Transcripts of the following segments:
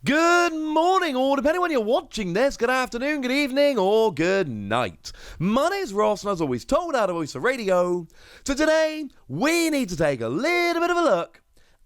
Good morning, or depending on when you're watching this, good afternoon, good evening, or good night. My name's Ross, and as always told out of Voice of Radio. So today, we need to take a little bit of a look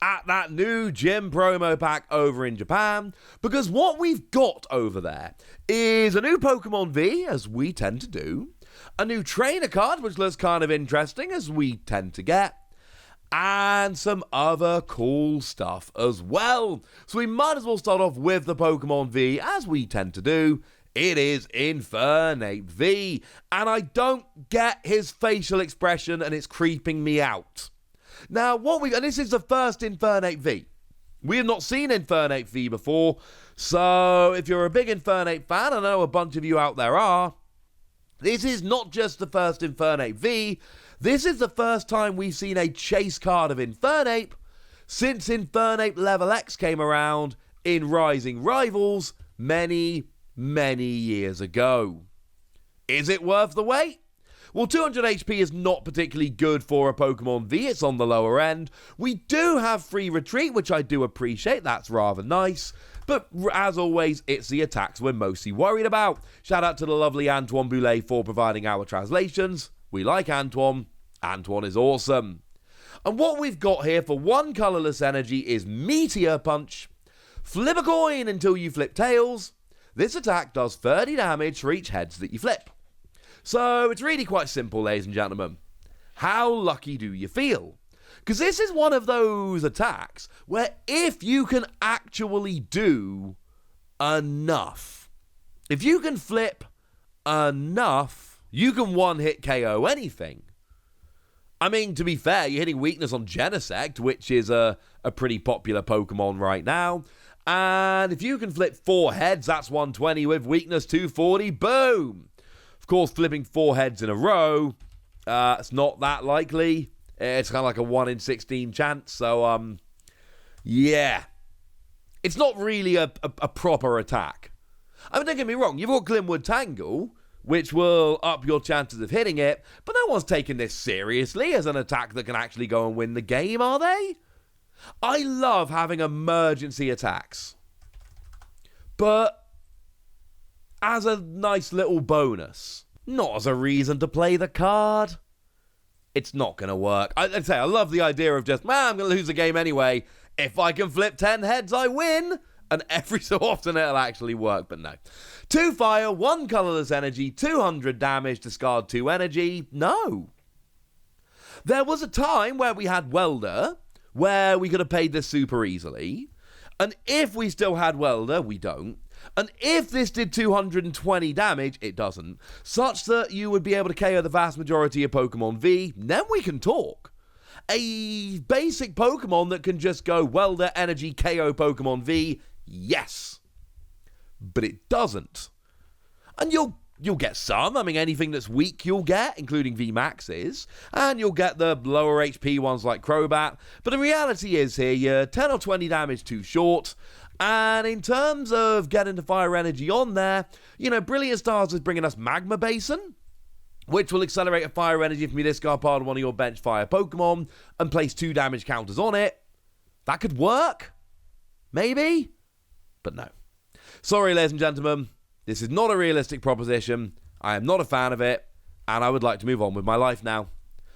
at that new gym promo pack over in Japan, because what we've got over there is a new Pokemon V, as we tend to do, a new trainer card, which looks kind of interesting, as we tend to get, and some other cool stuff as well. So we might as well start off with the Pokemon V, as we tend to do. It is Infernape V, and I don't get his facial expression, and it's creeping me out. Now, and this is the first Infernape V. We have not seen Infernape V before, so if you're a big Infernape fan, I know a bunch of you out there are, this is not just the first Infernape V, this is the first time we've seen a chase card of Infernape since Infernape Level X came around in Rising Rivals many, many years ago. Is it worth the wait? Well, 200 HP is not particularly good for a Pokemon V, it's on the lower end. We do have free retreat, which I do appreciate, that's rather nice. But as always, it's the attacks we're mostly worried about. Shout out to the lovely Antoine Boulet for providing our translations. We like Antoine. Antoine is awesome. And what we've got here for one colourless energy is Meteor Punch. Flip a coin until you flip tails. This attack does 30 damage for each heads that you flip. So it's really quite simple, ladies and gentlemen. How lucky do you feel? Because this is one of those attacks where if you can actually do enough, if you can flip enough, you can one-hit KO anything. I mean, to be fair, you're hitting weakness on Genesect, which is a pretty popular Pokemon right now. And if you can flip 4 heads, that's 120 with weakness 240, boom! Of course, flipping 4 heads in a row, it's not that likely. It's kind of like a 1 in 16 chance, so, yeah. It's not really a proper attack. I mean, don't get me wrong, you've got Glimwood Tangle, which will up your chances of hitting it, but no one's taking this seriously as an attack that can actually go and win the game, are they? I love having emergency attacks, but as a nice little bonus, not as a reason to play the card. It's not going to work. I'd say I love the idea of just, man, I'm going to lose the game anyway. If I can flip 10 heads, I win. And every so often it'll actually work, but no. 2 fire, 1 colourless energy, 200 damage, discard 2 energy. No. There was a time where we had Welder, where we could have paid this super easily. And if we still had Welder, we don't. And if this did 220 damage, it doesn't, such that you would be able to KO the vast majority of Pokemon V, then we can talk. A basic Pokemon that can just go Welder, Energy, KO Pokemon V, yes. But it doesn't. And you'll get some. I mean, anything that's weak you'll get, including VMAXs. And you'll get the lower HP ones like Crobat. But the reality is here, you're 10 or 20 damage too short. And in terms of getting the fire energy on there, Brilliant Stars is bringing us Magma Basin, which will accelerate a fire energy from your discard pile of one of your bench fire Pokemon and place 2 damage counters on it. That could work. Maybe. But no. Sorry, ladies and gentlemen. This is not a realistic proposition. I am not a fan of it. And I would like to move on with my life now.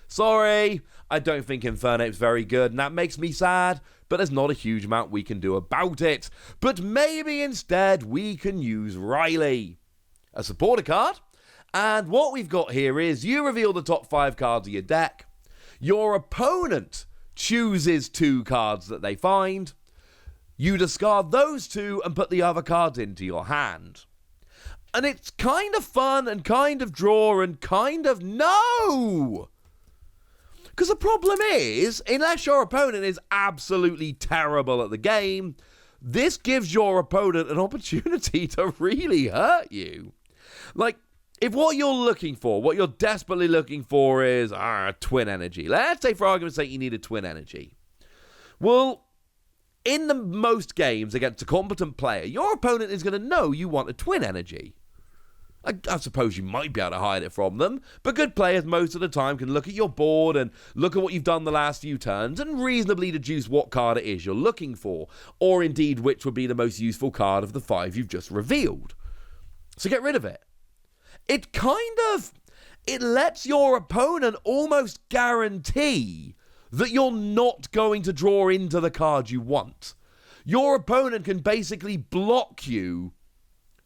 Sorry. I don't think Infernape's very good, and that makes me sad. But there's not a huge amount we can do about it. But maybe instead we can use Riley. A supporter card. And what we've got here is you reveal the top 5 cards of your deck. Your opponent chooses 2 cards that they find. You discard those 2 and put the other cards into your hand. And it's kind of fun and kind of draw and kind of no! Because the problem is, unless your opponent is absolutely terrible at the game, this gives your opponent an opportunity to really hurt you. Like, if what you're looking for, what you're desperately looking for is twin energy. Let's say for argument's sake you need a twin energy. Well, in the most games against a competent player, your opponent is going to know you want a twin energy. I suppose you might be able to hide it from them, but good players most of the time can look at your board and look at what you've done the last few turns and reasonably deduce what card it is you're looking for, or indeed which would be the most useful card of the 5 you've just revealed. So get rid of it. It lets your opponent almost guarantee that you're not going to draw into the card you want. Your opponent can basically block you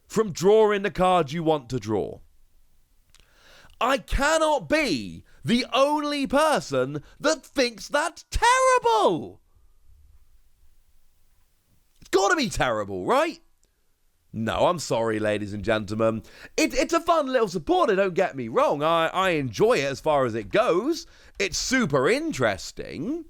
from drawing the card you want to draw. I cannot be the only person that thinks that's terrible. It's got to be terrible, right? No, I'm sorry, ladies and gentlemen. It's a fun little supporter, don't get me wrong. I enjoy it as far as it goes. It's super interesting.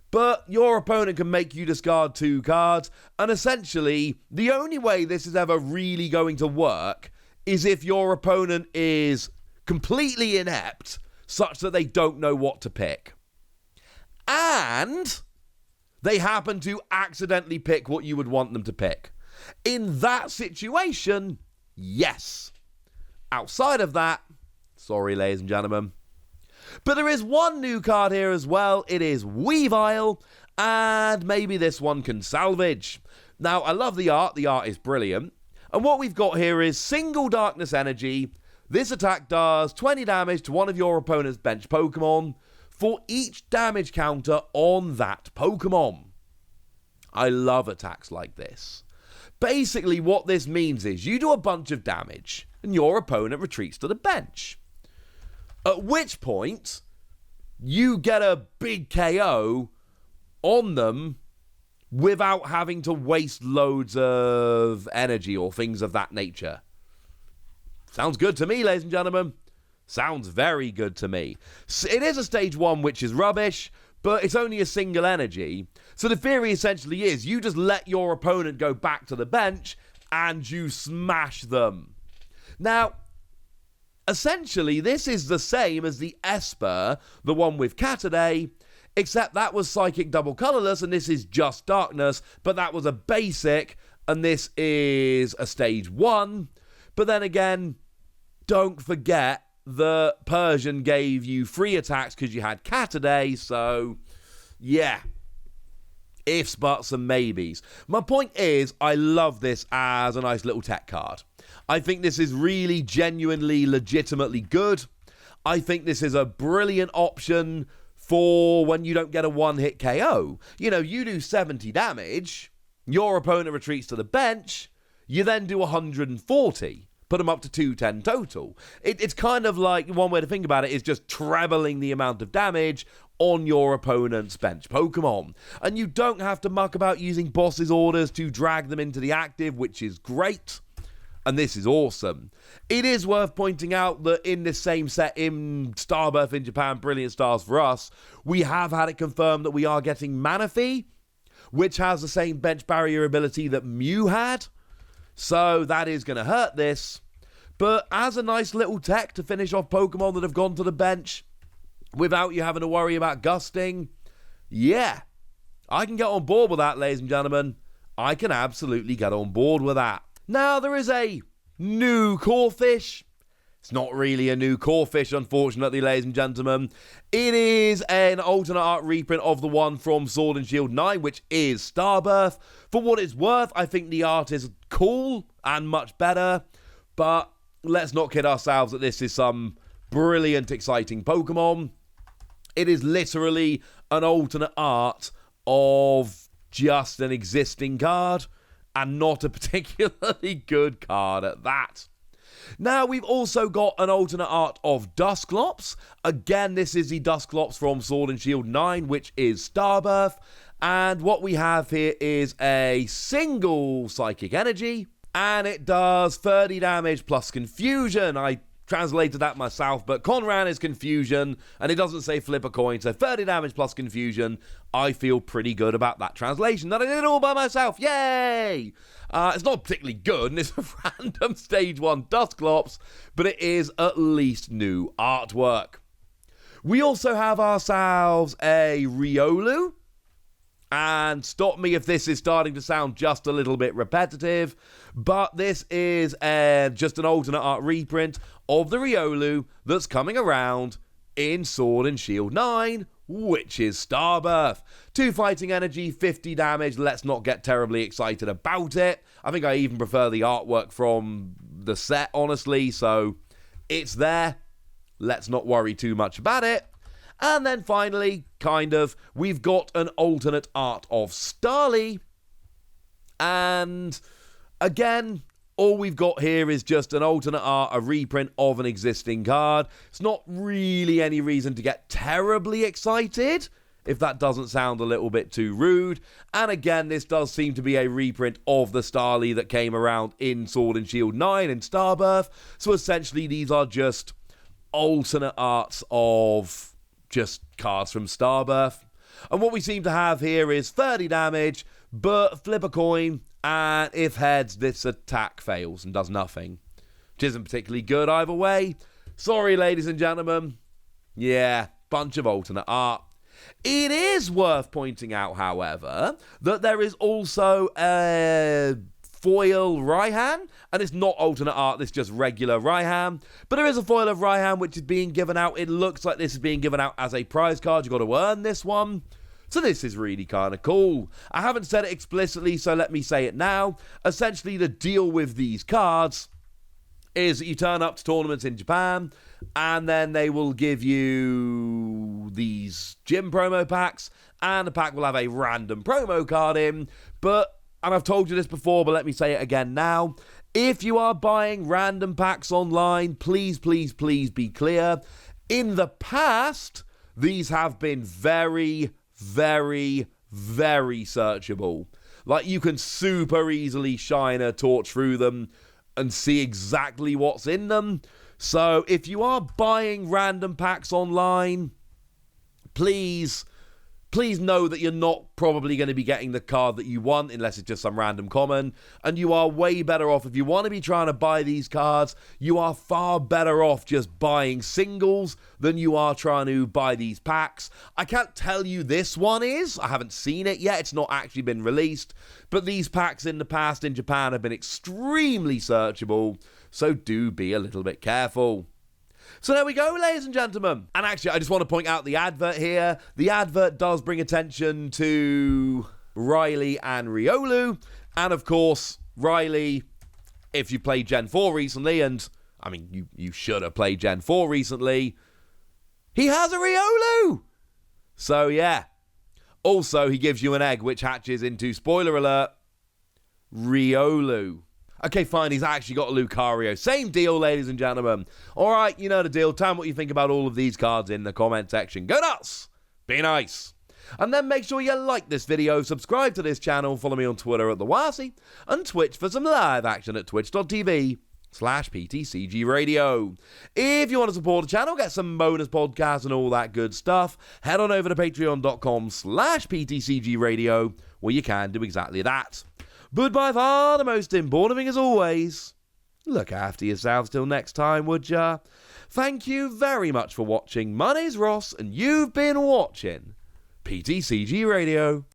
But your opponent can make you discard 2 cards, and essentially, the only way this is ever really going to work is if your opponent is completely inept, such that they don't know what to pick. And they happen to accidentally pick what you would want them to pick. In that situation, yes. Outside of that, sorry, ladies and gentlemen. But there is one new card here as well. It is Weavile, and maybe this one can salvage. Now, I love the art. The art is brilliant. And what we've got here is single darkness energy. This attack does 20 damage to one of your opponent's bench Pokemon for each damage counter on that Pokemon. I love attacks like this. Basically, what this means is you do a bunch of damage, and your opponent retreats to the bench. At which point, you get a big KO on them without having to waste loads of energy or things of that nature. Sounds good to me, ladies and gentlemen. Sounds very good to me. It is a stage 1, which is rubbish, but it's only a single energy. So the theory essentially is you just let your opponent go back to the bench and you smash them. Now, essentially, this is the same as the Esper, the one with Cataday, except that was Psychic Double Colorless and this is just Darkness, but that was a basic and this is a stage 1. But then again, don't forget the Persian gave you 3 attacks because you had Cataday, so yeah. Ifs, buts, and maybes. My point is, I love this as a nice little tech card. I think this is really genuinely, legitimately good. I think this is a brilliant option for when you don't get a one-hit KO. You know, you do 70 damage, your opponent retreats to the bench, you then do 140. Put them up to 210 total. It's kind of like, one way to think about it is just trebling the amount of damage on your opponent's bench Pokemon. And you don't have to muck about using boss's orders to drag them into the active, which is great. And this is awesome. It is worth pointing out that in this same set, in Starbirth in Japan, Brilliant Stars for us, we have had it confirmed that we are getting Manaphy, which has the same bench barrier ability that Mew had. So that is going to hurt this. But as a nice little tech to finish off Pokemon that have gone to the bench without you having to worry about gusting, yeah, I can get on board with that, ladies and gentlemen. I can absolutely get on board with that. Now, there is a new Corphish. It's not really a new Corphish, unfortunately, ladies and gentlemen. It is an alternate art reprint of the one from Sword and Shield 9, which is Starbirth. For what it's worth, I think the art is cool and much better. But let's not kid ourselves that this is some brilliant, exciting Pokemon. It is literally an alternate art of just an existing card, and not a particularly good card at that. Now, we've also got an alternate art of Dusk Lops. Again, this is the Dusk Lops from Sword and Shield 9, which is Starbirth. And what we have here is a single Psychic Energy, and it does 30 damage plus Confusion. I translated that myself, but Conran is Confusion, and it doesn't say flip a coin, so 30 damage plus Confusion. I feel pretty good about that translation, that I did it all by myself. Yay! It's not particularly good, and it's a random stage 1 Dusk Lops, but it is at least new artwork. We also have ourselves a Riolu, And stop me if this is starting to sound just a little bit repetitive, but this is just an alternate art reprint of the Riolu that's coming around in Sword and Shield 9, which is Starbirth. 2 fighting energy, 50 damage. Let's not get terribly excited about it. I think I even prefer the artwork from the set, honestly, so it's there. Let's not worry too much about it. And then finally, we've got an alternate art of Starly. And again, all we've got here is just an alternate art, a reprint of an existing card. It's not really any reason to get terribly excited, if that doesn't sound a little bit too rude. And again, this does seem to be a reprint of the Starly that came around in Sword and Shield 9 and Starbirth. So essentially, these are just alternate arts of just cards from Starbirth. And what we seem to have here is 30 damage, but flip a coin, and if heads, this attack fails and does nothing. Which isn't particularly good either way. Sorry, ladies and gentlemen. Yeah, bunch of alternate art. It is worth pointing out, however, that there is also a foil Raihan, and it's not alternate art, it's just regular Raihan, but there is a foil of Raihan which is being given out. It looks like this is being given out as a prize card. You've got to earn this one, so this is really kind of cool. I haven't said it explicitly, so let me say it now. Essentially, the deal with these cards is that you turn up to tournaments in Japan, and then they will give you these gym promo packs, and the pack will have a random promo card in, and I've told you this before, but let me say it again now. If you are buying random packs online, please, please, please be clear. In the past, these have been very, very, very searchable. Like, you can super easily shine a torch through them and see exactly what's in them. So if you are buying random packs online, please know that you're not probably going to be getting the card that you want unless it's just some random common. And you are way better off, if you want to be trying to buy these cards, you are far better off just buying singles than you are trying to buy these packs. I can't tell you this one is. I haven't seen it yet. It's not actually been released. But these packs in the past in Japan have been extremely searchable. So do be a little bit careful. So there we go, ladies and gentlemen. And actually, I just want to point out the advert here. The advert does bring attention to Riley and Riolu. And of course, Riley, if you played Gen 4 recently, and I mean, you should have played Gen 4 recently, he has a Riolu! So yeah. Also, he gives you an egg which hatches into, spoiler alert, Riolu. Okay, fine, he's actually got a Lucario. Same deal, ladies and gentlemen. All right, you know the deal. Tell me what you think about all of these cards in the comment section. Go nuts! Be nice! And then make sure you like this video, subscribe to this channel, follow me on Twitter at TheWasi, and Twitch for some live action at twitch.tv/PTCG Radio. If you want to support the channel, get some bonus podcasts and all that good stuff, head on over to patreon.com/PTCG Radio, where you can do exactly that. But by far the most important thing, as always, look after yourselves till next time, would ya? Thank you very much for watching. My name's Ross, and you've been watching PTCG Radio.